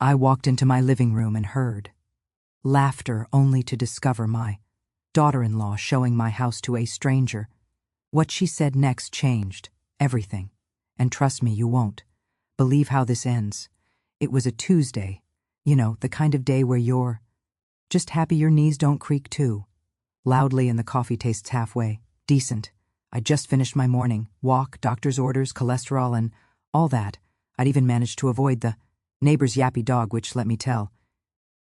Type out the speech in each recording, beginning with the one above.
I walked into my living room and heard laughter, only to discover my daughter-in-law showing my house to a stranger. What she said next changed everything. And trust me, you won't believe how this ends. It was a Tuesday. You know, the kind of day where you're just happy your knees don't creak too. Loudly, and the coffee tastes halfway decent. I just finished my morning walk, doctor's orders, cholesterol, and all that. I'd even managed to avoid the neighbor's yappy dog, which, let me tell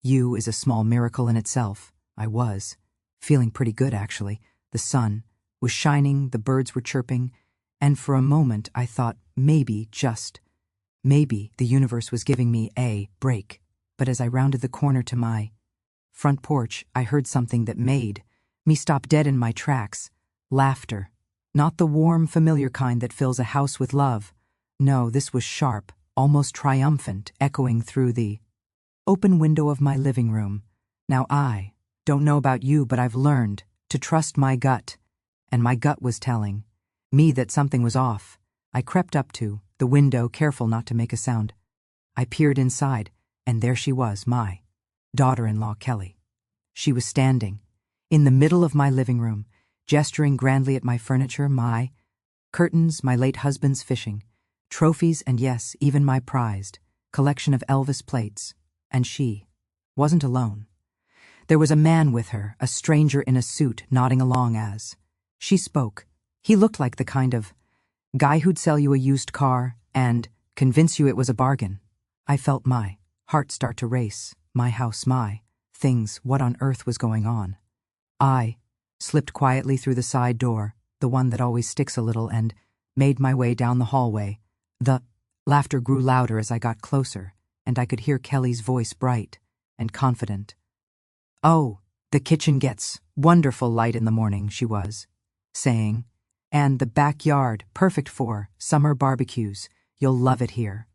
you, is a small miracle in itself. I was feeling pretty good, actually. The sun was shining, the birds were chirping, and for a moment I thought maybe, just maybe, the universe was giving me a break. But as I rounded the corner to my front porch, I heard something that made me stop dead in my tracks. Laughter. Not the warm, familiar kind that fills a house with love. No, this was sharp, almost triumphant, echoing through the open window of my living room. Now I don't know about you, but I've learned to trust my gut. And my gut was telling me that something was off. I crept up to the window, careful not to make a sound. I peered inside, and there she was, my daughter-in-law, Kelly. She was standing in the middle of my living room, gesturing grandly at my furniture, my curtains, my late husband's fishing, trophies, and yes, even my prized collection of Elvis plates. And she wasn't alone. There was a man with her, a stranger in a suit, nodding along as she spoke. He looked like the kind of guy who'd sell you a used car and convince you it was a bargain. I felt my heart start to race. My house, my things, what on earth was going on? I slipped quietly through the side door, the one that always sticks a little, and made my way down the hallway. The laughter grew louder as I got closer, and I could hear Kelly's voice, bright and confident. "Oh, the kitchen gets wonderful light in the morning," she was saying, "and the backyard, perfect for summer barbecues. You'll love it here."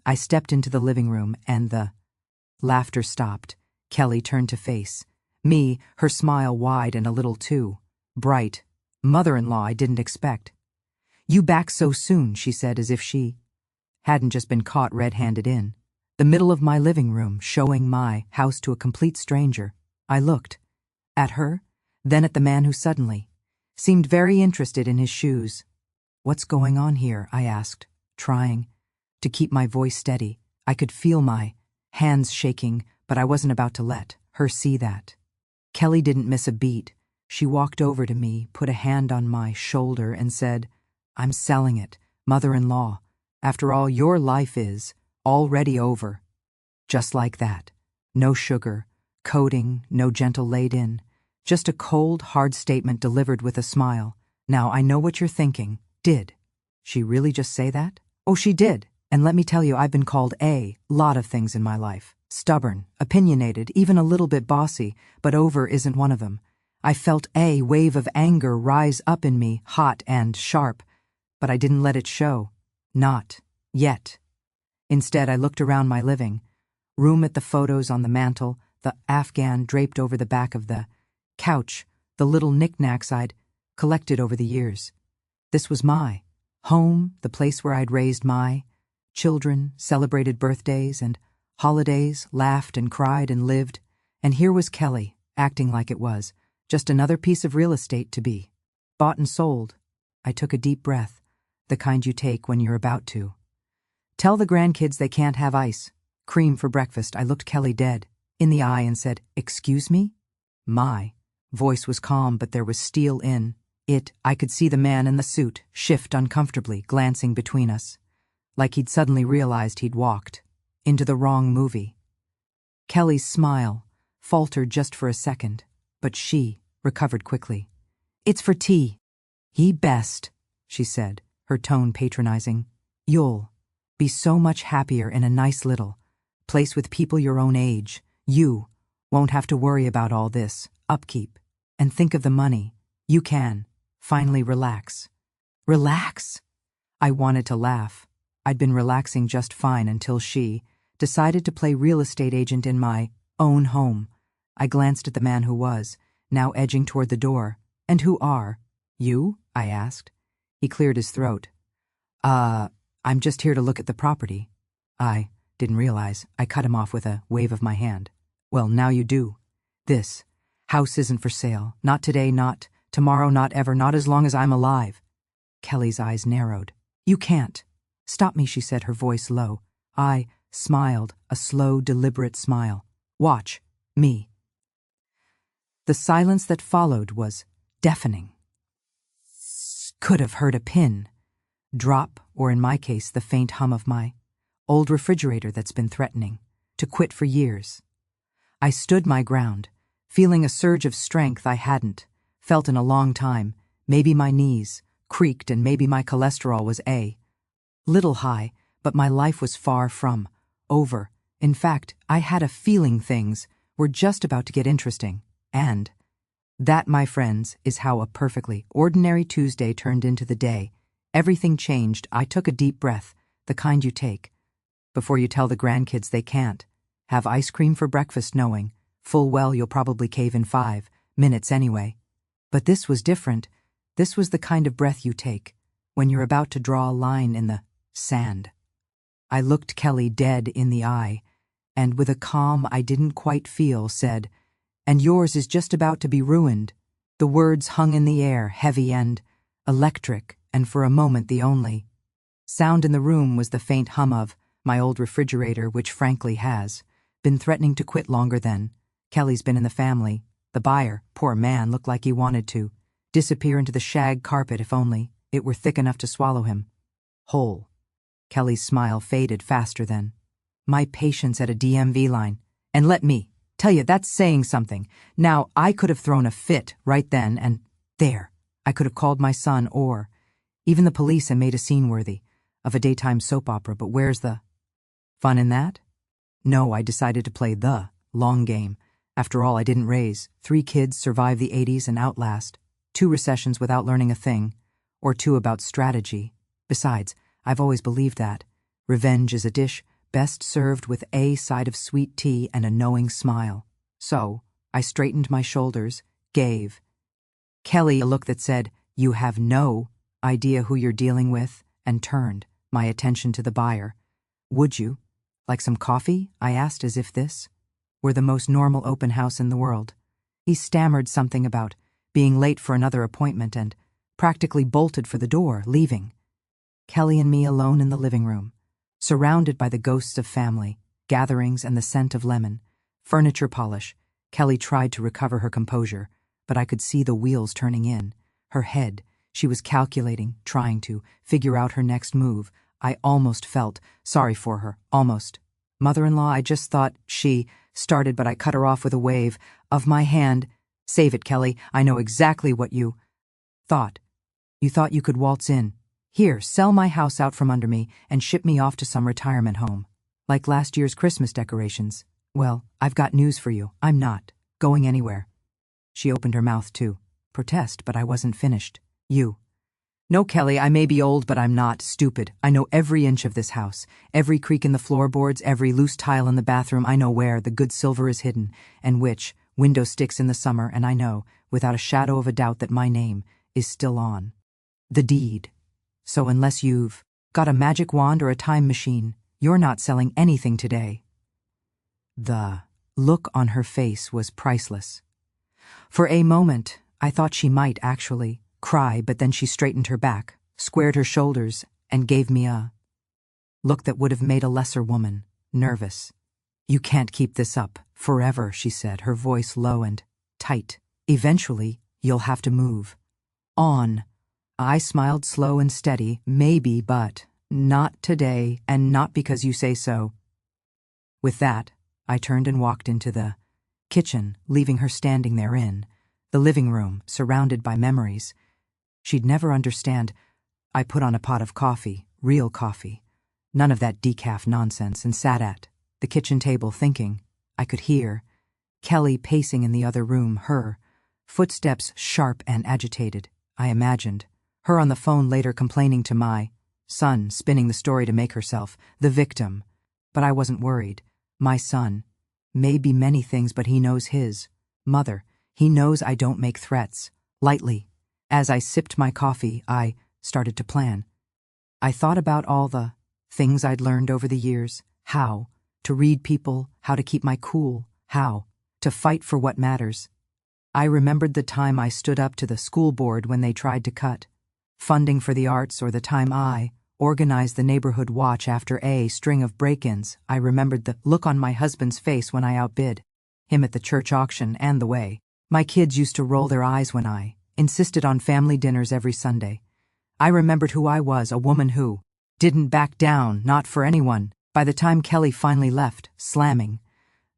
I stepped into the living room, and the laughter stopped. Kelly turned to face me, her smile wide and a little too bright. "Mother-in-law I didn't expect. You back so soon," she said, as if she hadn't just been caught red-handed in the middle of my living room, showing my house to a complete stranger. I looked at her, then at the man who suddenly seemed very interested in his shoes. "What's going on here?" I asked, trying to keep my voice steady. I could feel my hands shaking, but I wasn't about to let her see that. Kelly didn't miss a beat. She walked over to me, put a hand on my shoulder, and said, "I'm selling it, mother-in-law. After all, your life is already over." Just like that. No sugar, coating, no gentle laid-in. Just a cold, hard statement delivered with a smile. Now, I know what you're thinking. Did she really just say that? Oh, she did. And let me tell you, I've been called a lot of things in my life. Stubborn, opinionated, even a little bit bossy, but over isn't one of them. I felt a wave of anger rise up in me, hot and sharp, but I didn't let it show. Not yet. Instead, I looked around my living room at the photos on the mantel, the Afghan draped over the back of the couch, the little knickknacks I'd collected over the years. This was my home, the place where I'd raised my children, celebrated birthdays and holidays, laughed and cried and lived. And here was Kelly, acting like it was just another piece of real estate to be bought and sold. I took a deep breath, the kind you take when you're about to tell the grandkids they can't have ice cream for breakfast. I looked Kelly dead in the eye and said, "Excuse me?" My voice was calm, but there was steel in it. I could see the man in the suit shift uncomfortably, glancing between us, like he'd suddenly realized he'd walked into the wrong movie. Kelly's smile faltered just for a second, but she recovered quickly. "It's for tea." "Ye best," she said, her tone patronizing. "You'll be so much happier in a nice little place with people your own age. You won't have to worry about all this upkeep. And think of the money. You can finally relax." Relax? I wanted to laugh. I'd been relaxing just fine until she decided to play real estate agent in my own home. I glanced at the man who was now edging toward the door. "And who are you?" I asked. He cleared his throat. I'm just here to look at the property." I Didn't realize. I cut him off with a wave of my hand. Well, now you do. This house isn't for sale. Not today, not tomorrow, not ever, not as long as I'm alive. Kelly's eyes narrowed. You can't. Stop me, she said, her voice low. I smiled, a slow, deliberate smile. Watch me. The silence that followed was deafening. Could have heard a pin drop, or in my case, the faint hum of my old refrigerator that's been threatening to quit for years. I stood my ground, feeling a surge of strength I hadn't felt in a long time. Maybe my knees creaked and maybe my cholesterol was a little high, but my life was far from over. In fact, I had a feeling things were just about to get interesting. And that, my friends, is how a perfectly ordinary Tuesday turned into the day. Everything changed. I took a deep breath, the kind you take before you tell the grandkids they can't have ice cream for breakfast, knowing full well you'll probably cave in 5 minutes anyway. But this was different. This was the kind of breath you take when you're about to draw a line in the sand. I looked Kelly dead in the eye, and with a calm I didn't quite feel, said, "And yours is just about to be ruined." The words hung in the air, heavy and electric, and for a moment the only sound in the room was the faint hum of my old refrigerator, which frankly has been threatening to quit longer than Kelly's been in the family. The buyer, poor man, looked like he wanted to disappear into the shag carpet if only it were thick enough to swallow him whole. Kelly's smile faded faster than my patience at a DMV line. And let me tell you, that's saying something. Now, I could have thrown a fit right then and there. I could have called my son or even the police and made a scene worthy of a daytime soap opera, but where's the fun in that? No, I decided to play the long game. After all, I didn't raise 3 kids, survive the 80s, and outlast 2 recessions without learning a thing, or 2 about strategy. Besides, I've always believed that revenge is a dish best served with a side of sweet tea and a knowing smile. So I straightened my shoulders, gave Kelly a look that said, "You have no idea who you're dealing with," and turned my attention to the buyer. "Would you like some coffee?" I asked, as if this were the most normal open house in the world. He stammered something about being late for another appointment and practically bolted for the door, leaving Kelly and me alone in the living room, surrounded by the ghosts of family gatherings and the scent of lemon furniture polish. Kelly tried to recover her composure, but I could see the wheels turning in her head. She was calculating, trying to figure out her next move. I almost felt sorry for her, almost. "Mother-in-law, I just thought," she started, but I cut her off with a wave of my hand. "Save it, Kelly. I know exactly what you thought. You thought you could waltz in. Here, sell my house out from under me and ship me off to some retirement home. Like last year's Christmas decorations. Well, I've got news for you. I'm not going anywhere." She opened her mouth to protest, but I wasn't finished. "You. No, Kelly, I may be old, but I'm not stupid. I know every inch of this house, every creak in the floorboards, every loose tile in the bathroom. I know where the good silver is hidden and which window sticks in the summer, and I know, without a shadow of a doubt, that my name is still on the deed. So unless you've got a magic wand or a time machine, you're not selling anything today." The look on her face was priceless. For a moment, I thought she might actually cry, but then she straightened her back, squared her shoulders, and gave me a look that would have made a lesser woman nervous. "You can't keep this up forever," she said, her voice low and tight. "Eventually, you'll have to move on." I smiled, slow and steady. "Maybe, but not today, and not because you say so." With that, I turned and walked into the kitchen, leaving her standing there in the living room, surrounded by memories she'd never understand. I put on a pot of coffee, real coffee, none of that decaf nonsense, and sat at the kitchen table thinking. I could hear Kelly pacing in the other room, her footsteps sharp and agitated. I imagined her on the phone later complaining to my son, spinning the story to make herself the victim. But I wasn't worried. My son may be many things, but he knows his mother. He knows I don't make threats lightly. As I sipped my coffee, I started to plan. I thought about all the things I'd learned over the years, how to read people, how to keep my cool, how to fight for what matters. I remembered the time I stood up to the school board when they tried to cut funding for the arts, or the time I organized the neighborhood watch after a string of break-ins. I remembered the look on my husband's face when I outbid him at the church auction, and the way my kids used to roll their eyes when I insisted on family dinners every Sunday. I remembered who I was, a woman who didn't back down, not for anyone. By the time Kelly finally left, slamming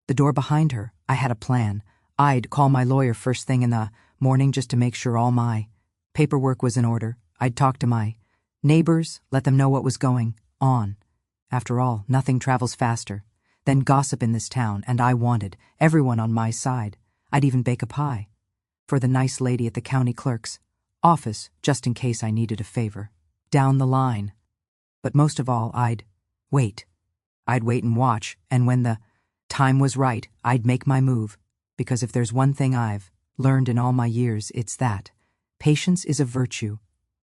the door behind her, I had a plan. I'd call my lawyer first thing in the morning just to make sure all my paperwork was in order. I'd talk to my neighbors, let them know what was going on. After all, nothing travels faster than gossip in this town, and I wanted everyone on my side. I'd even bake a pie for the nice lady at the county clerk's office, just in case I needed a favor down the line. But most of all, I'd wait. I'd wait and watch, and when the time was right, I'd make my move. Because if there's one thing I've learned in all my years, it's that patience is a virtue,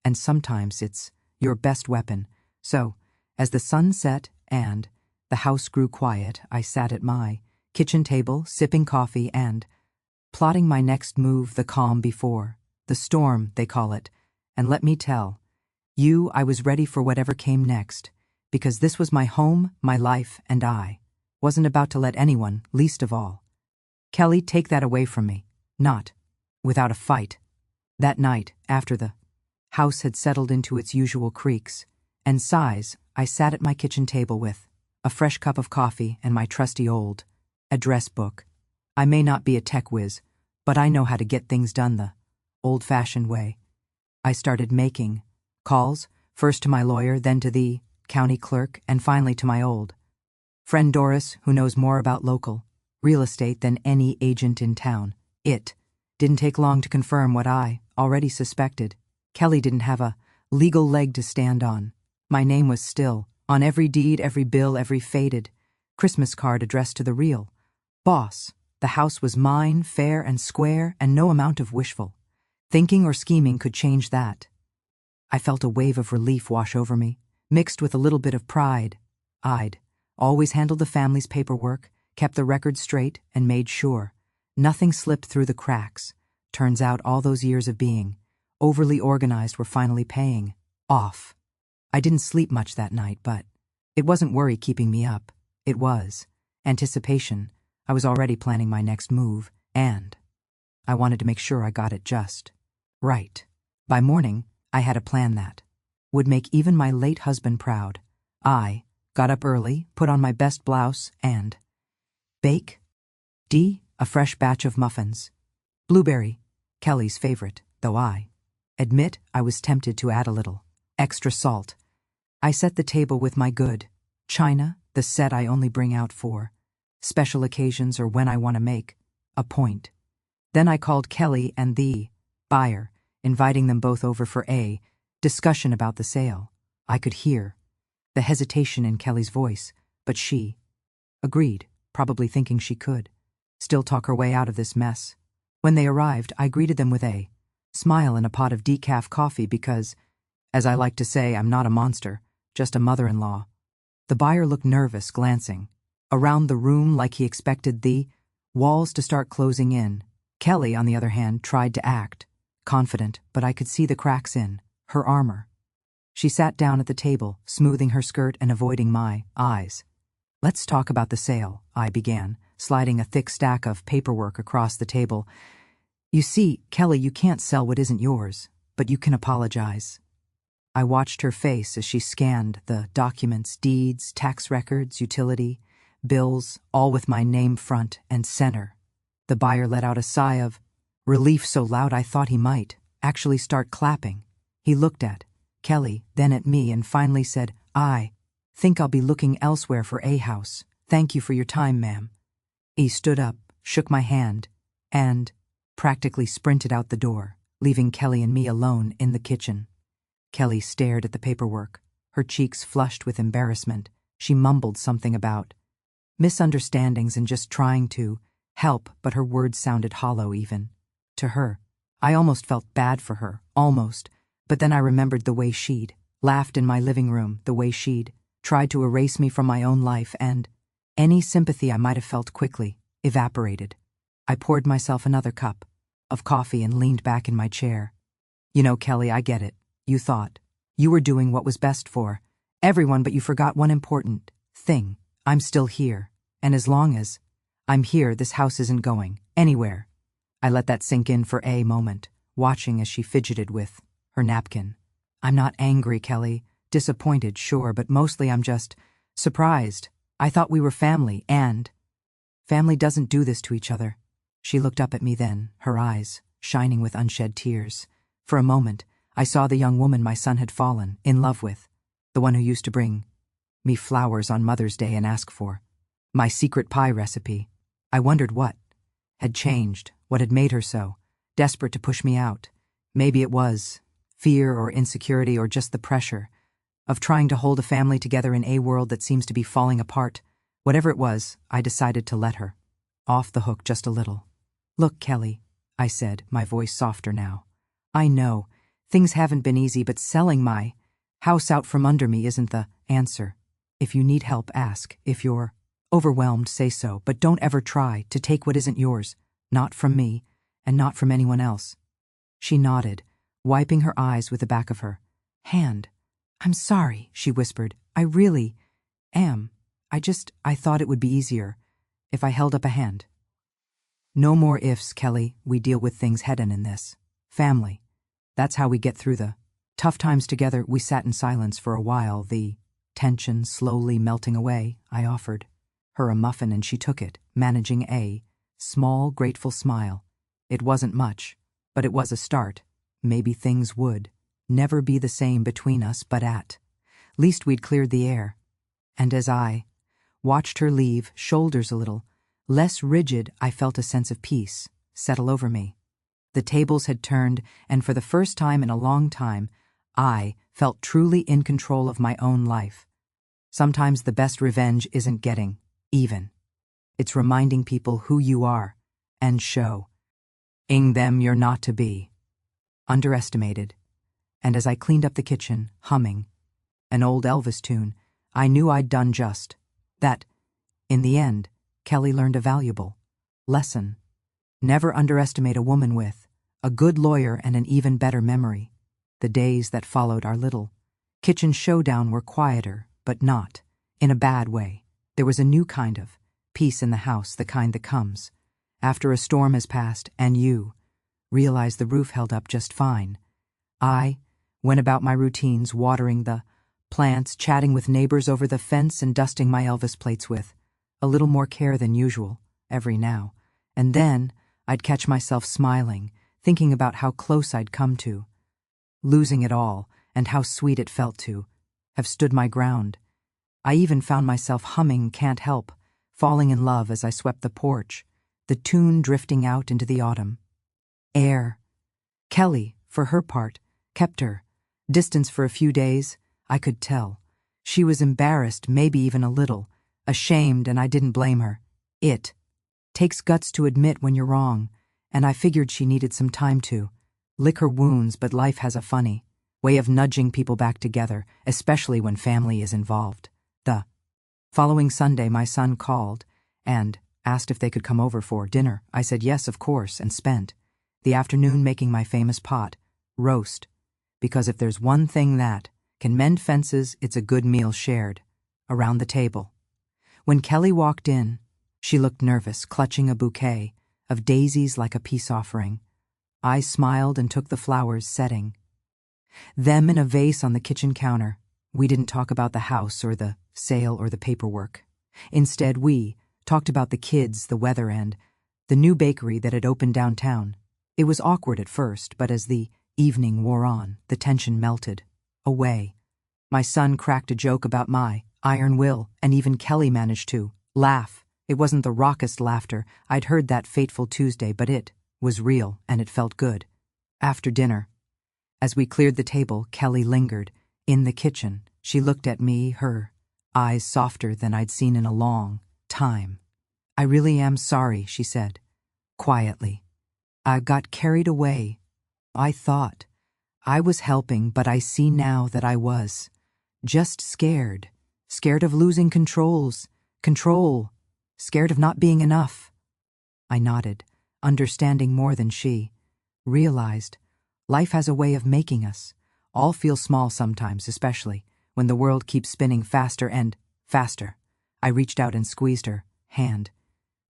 and sometimes it's your best weapon. So, as the sun set and the house grew quiet, I sat at my kitchen table, sipping coffee and plotting my next move, the calm before the storm, they call it. And let me tell you, I was ready for whatever came next, because this was my home, my life, and I wasn't about to let anyone, least of all Kelly, take that away from me. Not without a fight. That night, after the house had settled into its usual creaks and sighs, I sat at my kitchen table with a fresh cup of coffee and my trusty old address book. I may not be a tech whiz, but I know how to get things done the old-fashioned way. I started making calls, first to my lawyer, then to the county clerk, and finally to my old friend Doris, who knows more about local real estate than any agent in town. It didn't take long to confirm what I already suspected. Kelly didn't have a legal leg to stand on. My name was still on every deed, every bill, every faded Christmas card addressed to the real boss. The house was mine, fair and square, and no amount of wishful thinking or scheming could change that. I felt a wave of relief wash over me, mixed with a little bit of pride. I'd always handled the family's paperwork, kept the records straight, and made sure nothing slipped through the cracks. Turns out all those years of being overly organized were finally paying off. I didn't sleep much that night, but it wasn't worry keeping me up. It was anticipation. I was already planning my next move, and I wanted to make sure I got it just right. By morning, I had a plan that would make even my late husband proud. I got up early, put on my best blouse, and bake a fresh batch of muffins. Blueberry, Kelly's favorite, though I admit I was tempted to add a little extra salt. I set the table with my good china, the set I only bring out for special occasions or when I want to make a point. Then I called Kelly and the buyer, inviting them both over for a discussion about the sale. I could hear the hesitation in Kelly's voice, but she agreed, probably thinking she could still talk her way out of this mess. When they arrived, I greeted them with a smile and a pot of decaf coffee because, as I like to say, I'm not a monster, just a mother-in-law. The buyer looked nervous, glancing around the room like he expected the walls to start closing in. Kelly, on the other hand, tried to act confident, but I could see the cracks in her armor. She sat down at the table, smoothing her skirt and avoiding my eyes. "Let's talk about the sale," I began, sliding a thick stack of paperwork across the table. "You see, Kelly, you can't sell what isn't yours, but you can apologize." I watched her face as she scanned the documents, deeds, tax records, utility bills, all with my name front and center. The buyer let out a sigh of relief so loud I thought he might actually start clapping. He looked at Kelly, then at me, and finally said, "I think I'll be looking elsewhere for a house. Thank you for your time, ma'am." He stood up, shook my hand, and practically sprinted out the door, leaving Kelly and me alone in the kitchen. Kelly stared at the paperwork, her cheeks flushed with embarrassment. She mumbled something about misunderstandings and just trying to help, but her words sounded hollow even to her. I almost felt bad for her, almost, but then I remembered the way she'd laughed in my living room, the way she'd tried to erase me from my own life, and Any sympathy I might have felt quickly evaporated. I poured myself another cup of coffee and leaned back in my chair. You know, Kelly, I get it. You thought you were doing what was best for everyone, but you forgot one important thing. I'm still here, and as long as I'm here, this house isn't going anywhere. I let that sink in for a moment, watching as she fidgeted with her napkin. I'm not angry, Kelly. Disappointed, sure, but mostly I'm just surprised. I thought we were family, and family doesn't do this to each other. She looked up at me then, her eyes shining with unshed tears. For a moment, I saw the young woman my son had fallen in love with, the one who used to bring me flowers on Mother's Day and ask for my secret pie recipe. I wondered what had changed, what had made her so desperate to push me out. Maybe it was fear or insecurity or just the pressure of trying to hold a family together in a world that seems to be falling apart. Whatever it was, I decided to let her off the hook just a little. Look, Kelly, I said, my voice softer now. I know things haven't been easy, but selling my house out from under me isn't the answer. If you need help, ask. If you're overwhelmed, say so, but don't ever try to take what isn't yours, not from me and not from anyone else. She nodded, wiping her eyes with the back of her hand. I'm sorry, she whispered. I really am. I thought it would be easier if I held up a hand. No more ifs, Kelly. We deal with things head-on in this family. That's how we get through the tough times together. We sat in silence for a while, the tension slowly melting away. I offered her a muffin and she took it, managing a small, grateful smile. It wasn't much, but it was a start. Maybe things would never be the same between us, but at least we'd cleared the air. And as I watched her leave, shoulders a little less rigid, I felt a sense of peace settle over me. The tables had turned, and for the first time in a long time, I felt truly in control of my own life. Sometimes the best revenge isn't getting even. It's reminding people who you are and showing them you're not to be underestimated. And as I cleaned up the kitchen, humming an old Elvis tune, I knew I'd done just that. In the end, Kelly learned a valuable lesson. Never underestimate a woman with a good lawyer and an even better memory. The days that followed our little kitchen showdown were quieter, but not in a bad way. There was a new kind of peace in the house, the kind that comes after a storm has passed and you realize the roof held up just fine. I went about my routines, watering the plants, chatting with neighbors over the fence, and dusting my Elvis plates with a little more care than usual every now and then. I'd catch myself smiling, thinking about how close I'd come to losing it all and how sweet it felt to have stood my ground. I even found myself humming Can't Help, falling in love as I swept the porch, the tune drifting out into the autumn air. Kelly, for her part, kept her distance for a few days. I could tell she was embarrassed, maybe even a little ashamed, and I didn't blame her. It takes guts to admit when you're wrong, and I figured she needed some time to lick her wounds, but life has a funny way of nudging people back together, especially when family is involved. The following Sunday, my son called and asked if they could come over for dinner. I said yes, of course, and spent the afternoon making my famous pot roast, because if there's one thing that can mend fences, it's a good meal shared around the table. When Kelly walked in, she looked nervous, clutching a bouquet of daisies like a peace offering. I smiled and took the flowers, setting them in a vase on the kitchen counter. We didn't talk about the house or the sale or the paperwork. Instead, we talked about the kids, the weather, and the new bakery that had opened downtown. It was awkward at first, but as the evening wore on, the tension melted away. My son cracked a joke about my iron will, and even Kelly managed to laugh. It wasn't the raucous laughter I'd heard that fateful Tuesday, but it was real, and it felt good. After dinner, as we cleared the table, Kelly lingered in the kitchen. She looked at me, her eyes softer than I'd seen in a long time. I really am sorry, she said, quietly. I got carried away. I thought I was helping, but I see now that I was just scared of losing Control. Scared of not being enough. I nodded, understanding more than she. Realized life has a way of making us all feel small sometimes, especially when the world keeps spinning faster and faster. I reached out and squeezed her hand.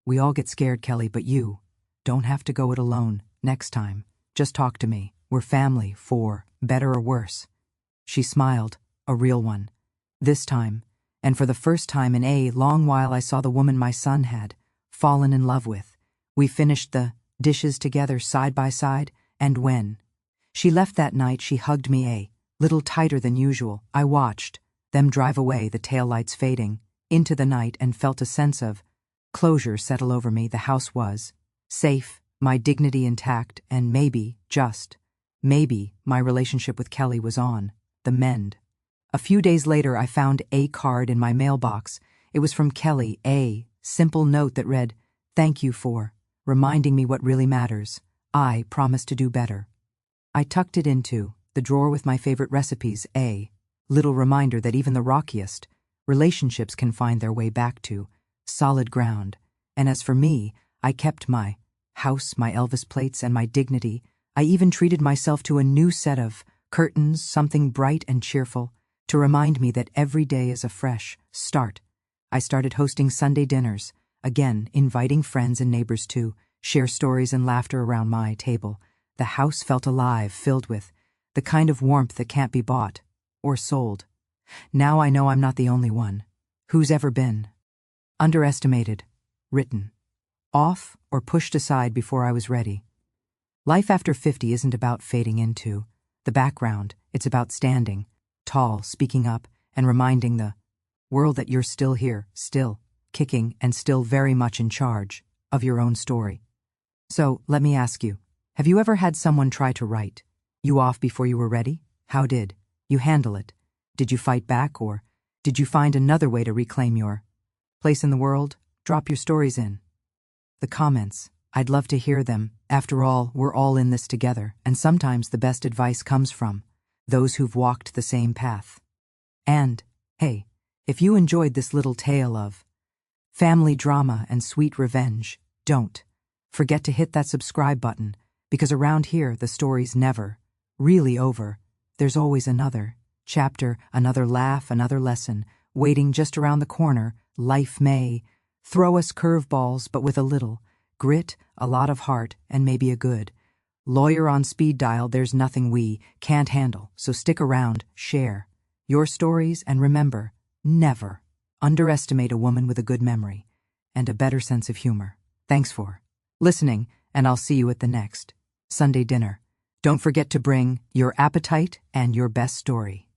We all get scared, Kelly, but you don't have to go it alone next time. Just talk to me. We're family, for better or worse. She smiled, a real one. This time, and for the first time in a long while, I saw the woman my son had fallen in love with. We finished the dishes together side by side, and when she left that night, she hugged me a little tighter than usual. I watched them drive away, the taillights fading into the night, and felt a sense of closure settle over me. The house was safe, my dignity intact, and maybe, just maybe, my relationship with Kelly was on the mend. A few days later, I found a card in my mailbox. It was from Kelly, a simple note that read, "Thank you for reminding me what really matters. I promise to do better." I tucked it into the drawer with my favorite recipes, a little reminder that even the rockiest relationships can find their way back to solid ground. And as for me, I kept my house, my Elvis plates, and my dignity. I even treated myself to a new set of curtains, something bright and cheerful, to remind me that every day is a fresh start. I started hosting Sunday dinners, again inviting friends and neighbors to share stories and laughter around my table. The house felt alive, filled with the kind of warmth that can't be bought or sold. Now I know I'm not the only one who's ever been underestimated, written off, or pushed aside before I was ready. Life after 50 isn't about fading into the background. It's about standing tall, speaking up, and reminding the world that you're still here, still kicking, and still very much in charge of your own story. So, let me ask you, have you ever had someone try to write you off before you were ready? How did you handle it? Did you fight back, or did you find another way to reclaim your place in the world? Drop your stories in the comments. I'd love to hear them. After all, we're all in this together, and sometimes the best advice comes from those who've walked the same path. And, hey, if you enjoyed this little tale of family drama and sweet revenge, don't forget to hit that subscribe button, because around here the story's never really over. There's always another chapter, another laugh, another lesson waiting just around the corner. Life may throw us curveballs, but with a little grit, a lot of heart, and maybe a good lawyer on speed dial, there's nothing we can't handle. So stick around, share your stories, and remember, never underestimate a woman with a good memory and a better sense of humor. Thanks for listening, and I'll see you at the next Sunday dinner. Don't forget to bring your appetite and your best story.